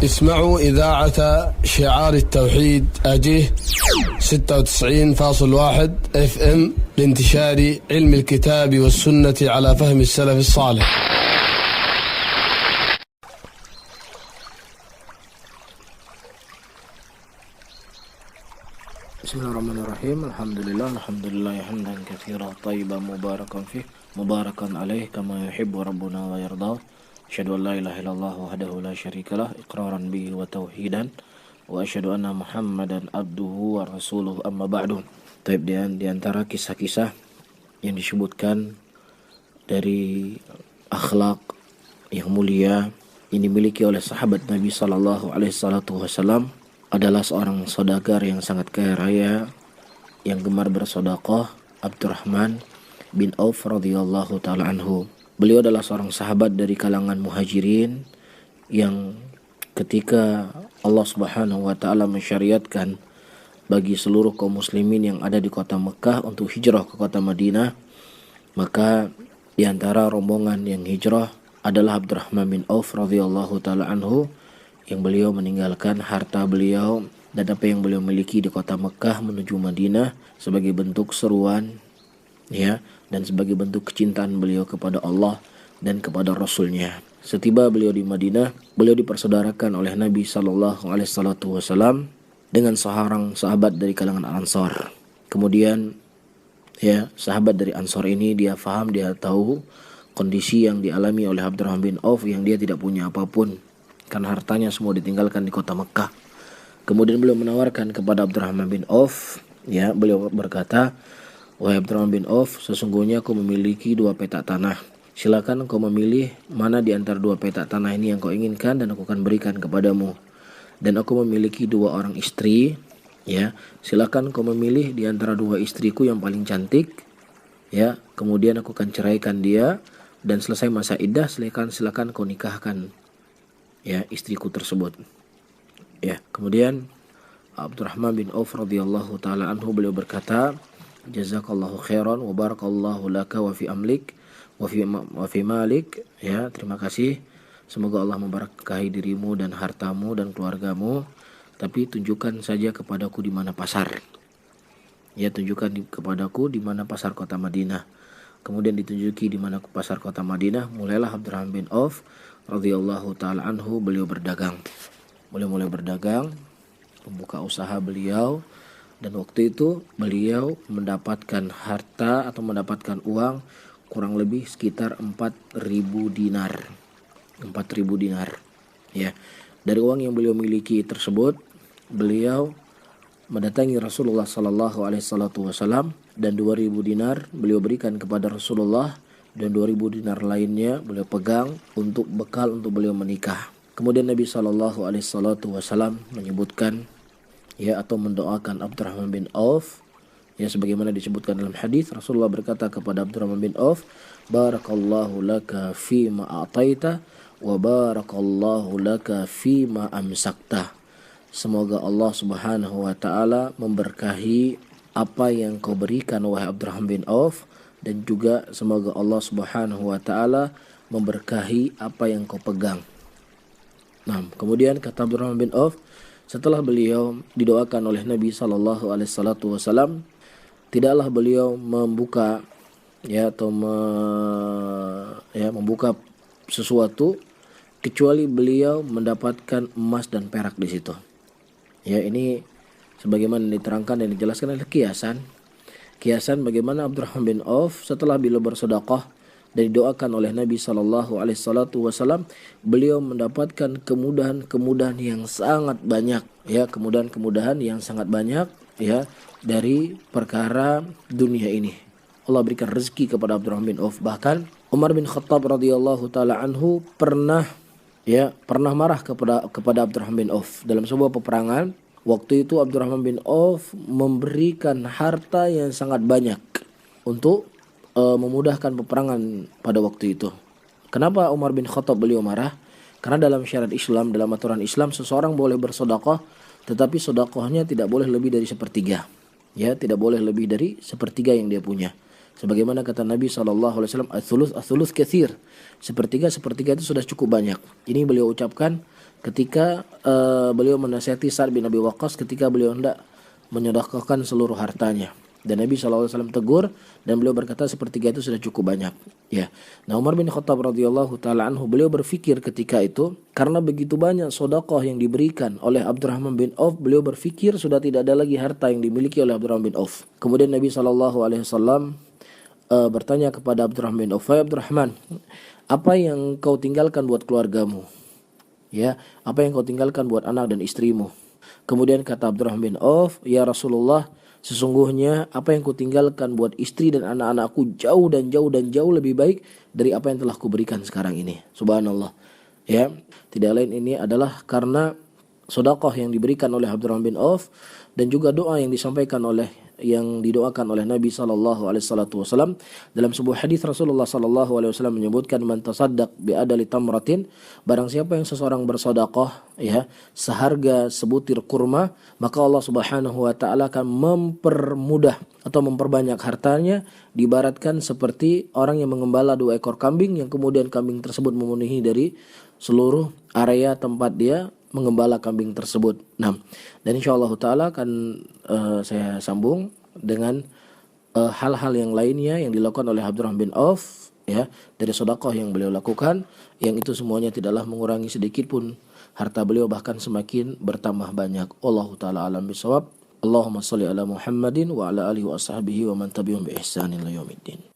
اسمعوا إذاعة شعار التوحيد أجيه 96.1 FM لانتشار علم الكتاب والسنة على فهم السلف الصالح. Bismillahirrahmanirrahim. Alhamdulillah hamdan katsiran thayyiban mubarakan fih mubarakan alaih kama yuhibbu rabbuna wa yarda. Asyhadu an la ilaha illallah wahdahu la syarikalah iqraran bihi wa tauhidan wa asyhadu anna Muhammadan abduhu wa rasuluhu amma ba'du. Taib di antara kisah-kisah yang disebutkan dari akhlak yang mulia yang dimiliki oleh sahabat Nabi sallallahu alaihi wasallam adalah seorang saudagar yang sangat kaya raya yang gemar bersedekah, Abdurrahman bin Auf radhiyallahu taala anhu. Beliau adalah seorang sahabat dari kalangan muhajirin yang ketika Allah Subhanahu wa taala mensyariatkan bagi seluruh kaum muslimin yang ada di kota Mekah untuk hijrah ke kota Madinah, maka di antara rombongan yang hijrah adalah Abdurrahman bin Auf radhiyallahu taala anhu, yang beliau meninggalkan harta beliau dan apa yang beliau miliki di kota Mekah menuju Madinah sebagai bentuk seruan dan sebagai bentuk kecintaan beliau kepada Allah dan kepada Rasulnya. Setiba beliau di Madinah, beliau dipersaudarakan oleh Nabi sallallahu alaihi wasallam dengan seorang sahabat dari kalangan Ansar. Kemudian sahabat dari Ansar ini dia tahu kondisi yang dialami oleh Abdurrahman bin Auf yang dia tidak punya apapun karena hartanya semua ditinggalkan di kota Mekah. Kemudian beliau menawarkan kepada Abdurrahman bin Auf, beliau berkata, "Wahai Abdurrahman bin Auf, sesungguhnya aku memiliki 2 petak tanah. Silakan kau memilih mana di antara 2 petak tanah ini yang kau inginkan dan aku akan berikan kepadamu. Dan aku memiliki 2 orang istri, silakan kau memilih di antara 2 istriku yang paling cantik, kemudian aku akan ceraikan dia dan selesai masa iddah silakan kau nikahkan istriku tersebut." Kemudian Abdurrahman bin Auf radhiyallahu taala anhu beliau berkata, "Jazakallahu khairan wa barakallahu laka wa fi amlik wa fi malik." Terima kasih. Semoga Allah memberkahi dirimu dan hartamu dan keluargamu, tapi tunjukkan saja kepadaku di mana pasar. Tunjukkan kepadaku di mana pasar kota Madinah. Kemudian ditunjuki di mana pasar kota Madinah. Mulailah Abdurrahman bin Auf radhiyallahu taala anhu beliau berdagang. Mulai berdagang, membuka usaha beliau, dan waktu itu beliau mendapatkan harta atau mendapatkan uang kurang lebih sekitar 4.000 dinar. 4.000 dinar. Dari uang yang beliau miliki tersebut, beliau mendatangi Rasulullah sallallahu alaihi wasallam dan 2.000 dinar beliau berikan kepada Rasulullah dan 2.000 dinar lainnya beliau pegang untuk bekal untuk beliau menikah. Kemudian Nabi sallallahu alaihi wasallam menyebutkan atau mendoakan Abdurrahman bin Auf sebagaimana disebutkan dalam hadis. Rasulullah berkata kepada Abdurrahman bin Auf, "Barakallahu laka fima a'taita wa barakallahu laka fima amsakta." Semoga Allah Subhanahu wa taala memberkahi apa yang kau berikan wahai Abdurrahman bin Auf, dan juga semoga Allah Subhanahu wa taala memberkahi apa yang kau pegang. Kemudian kata Abdurrahman bin Auf, setelah beliau didoakan oleh Nabi sallallahu alaihi wasallam, tidaklah beliau membuka membuka sesuatu kecuali beliau mendapatkan emas dan perak di situ. Ini sebagaimana diterangkan dan dijelaskan oleh kiasan bagaimana Abdurrahman bin Auf setelah beliau bersedekah dan didoakan oleh Nabi sallallahu alaihi wasallam, beliau mendapatkan kemudahan-kemudahan yang sangat banyak, kemudahan-kemudahan yang sangat banyak dari perkara dunia ini. Allah berikan rezeki kepada Abdurrahman bin Auf. Bahkan Umar bin Khattab radhiyallahu taala anhu pernah marah kepada Abdurrahman bin Auf dalam sebuah peperangan. Waktu itu Abdurrahman bin Auf memberikan harta yang sangat banyak untuk memudahkan peperangan pada waktu itu. Kenapa Umar bin Khattab beliau marah? Karena dalam syariat Islam, dalam aturan Islam, seseorang boleh bersedekah, tetapi sedekahnya tidak boleh lebih dari sepertiga. Tidak boleh lebih dari sepertiga yang dia punya. Sebagaimana kata Nabi SAW, Ats-tsuluts katsir. Sepertiga itu sudah cukup banyak. Ini beliau ucapkan ketika beliau menasihati Sa'ad bin Abi Waqqas ketika beliau hendak menyedekahkan seluruh hartanya. Dan Nabi SAW tegur dan beliau berkata sepertiga itu sudah cukup banyak. Ya. Nah, Umar bin Khattab radhiyallahu taala anhu, beliau berpikir ketika itu karena begitu banyak sedekah yang diberikan oleh Abdurrahman bin Auf, beliau berpikir sudah tidak ada lagi harta yang dimiliki oleh Abdurrahman bin Auf. Kemudian Nabi SAW bertanya kepada Abdurrahman bin Auf, "Wahai Abdurrahman, apa yang kau tinggalkan buat keluargamu? Ya, apa yang kau tinggalkan buat anak dan istrimu?" Kemudian kata Abdurrahman bin Auf, "Ya Rasulullah, sesungguhnya apa yang kutinggalkan buat istri dan anak-anakku jauh dan jauh lebih baik dari apa yang telah kuberikan sekarang ini." Subhanallah. Ya, tidak lain ini adalah karena sedekah yang diberikan oleh Abdurrahman bin Auf dan juga doa yang didoakan oleh Nabi SAW. Dalam sebuah hadis Rasulullah SAW menyebutkan, "Man tasaddaq bi adali tamratin," barang siapa yang seseorang bersedekah ya seharga sebutir kurma, maka Allah Subhanahu wa taala akan mempermudah atau memperbanyak hartanya, diibaratkan seperti orang yang mengembala 2 ekor kambing yang kemudian kambing tersebut memenuhi dari seluruh area tempat dia mengembala kambing tersebut. Nah, dan insyaallah taala akan saya sambung dengan hal-hal yang lainnya yang dilakukan oleh Abdurrahman bin Auf ya dari sedekah yang beliau lakukan, yang itu semuanya tidaklah mengurangi sedikit pun harta beliau, bahkan semakin bertambah banyak. Wallahu taala alam bisawab. Allahumma shalli ala Muhammadin wa ala alihi wa ashabihi wa man tabi'ahum bi ihsanin ila yaumiddin.